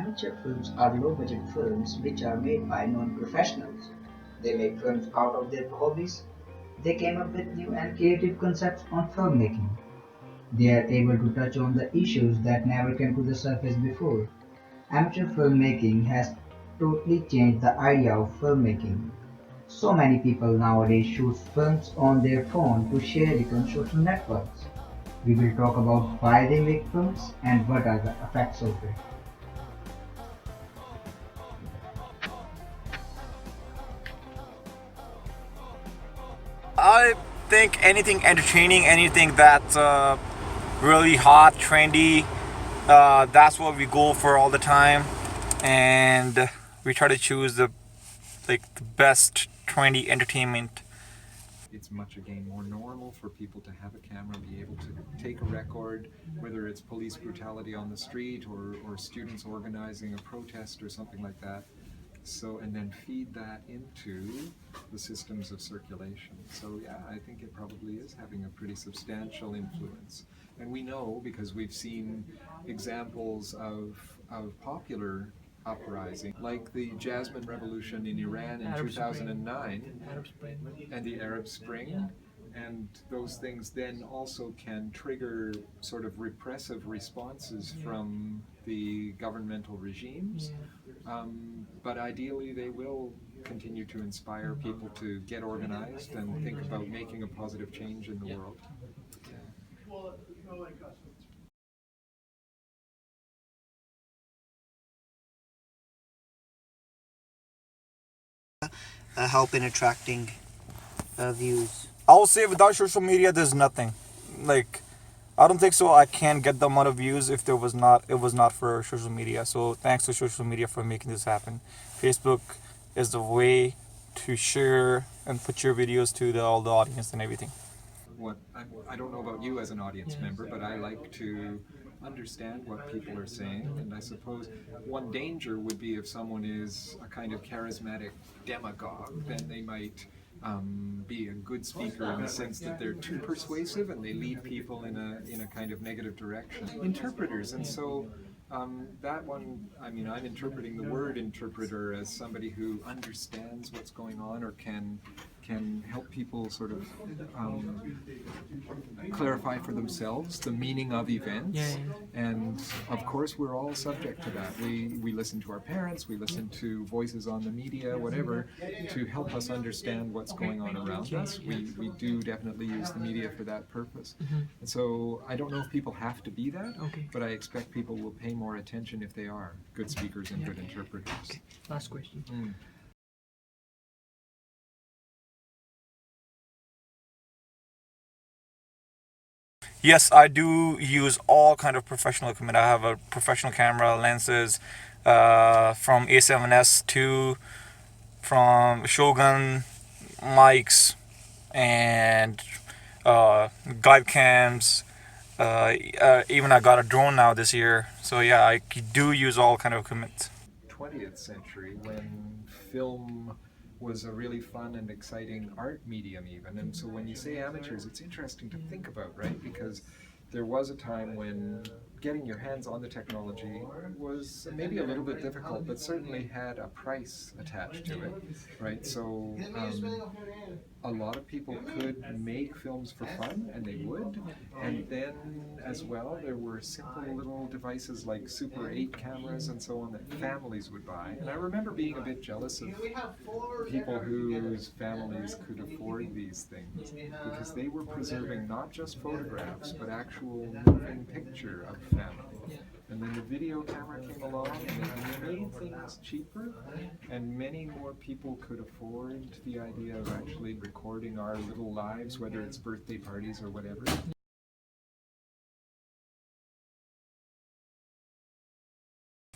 Amateur films are low-budget films which are made by non-professionals. They make films out of their hobbies. They came up with new and creative concepts on filmmaking. They are able to touch on the issues that never came to the surface before. Amateur filmmaking has totally changed the idea of filmmaking. So many people nowadays shoot films on their phone to share it on social networks. We will talk about why they make films and what are the effects of it. I think anything entertaining, anything that's really hot, trendy, that's what we go for all the time, and we try to choose the best trendy entertainment. It's much again more normal for people to have a camera, be able to take a record, whether it's police brutality on the street or students organizing a protest or something like that. So, and then feed that into the systems of circulation. So yeah, I think it probably is having a pretty substantial influence. And we know, because we've seen examples of popular uprising, like the Jasmine Revolution in Iran in 2009, and the Arab Spring, and those things then also can trigger sort of repressive responses from the governmental regimes. But ideally they will continue to inspire people to get organized and think about making a positive change in the world. Help in attracting views? I will say without social media, there's nothing. Like, I don't think so. I can get the amount of views if it was not for social media. So thanks to social media for making this happen. Facebook is the way to share and put your videos to all the audience and everything. I don't know about you as an audience member, but I like to understand what people are saying, and I suppose one danger would be if someone is a kind of charismatic demagogue, then they might be a good speaker in the sense that they're too persuasive and they lead people in a kind of negative direction. Interpreters, and so that one, I mean, I'm interpreting the word interpreter as somebody who understands what's going on or can help people sort of clarify for themselves the meaning of events. And of course we're all subject to that. We listen to our parents, we listen to voices on the media, whatever, to help us understand what's going on around us. We do definitely use the media for that purpose. And so I don't know if people have to be that, but I expect people will pay more attention if they are good speakers and good interpreters. Last question. Yes, I do use all kind of professional equipment. I have a professional camera, lenses, from A7S to from Shogun mics and guide cams. Even I got a drone now this year. So yeah, I do use all kind of equipment. 20th century, when film was a really fun and exciting art medium even. And so when you say amateurs, it's interesting to think about, right? Because there was a time when getting your hands on the technology was maybe a little bit difficult, but certainly had a price attached to it, right? So a lot of people could make films for fun, and they would. And then as well, there were simple little devices like Super 8 cameras and so on that families would buy. And I remember being a bit jealous of people whose families could afford these things, because they were preserving not just photographs, but actual moving picture of family. And then the video camera came along and made things cheaper, and many more people could afford the idea of actually recording our little lives, whether it's birthday parties or whatever.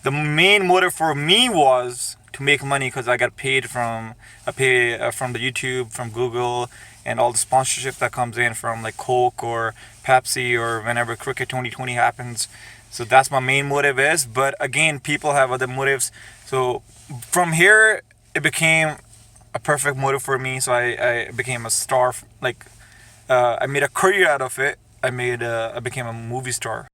The main motive for me was to make money because I pay from the YouTube, from Google, and all the sponsorship that comes in from like Coke or Pepsi or whenever Cricket 2020 happens. So that's my main motive is. But again, people have other motives. So from here, it became a perfect motive for me. So I became a star. I made a career out of it. I became a movie star.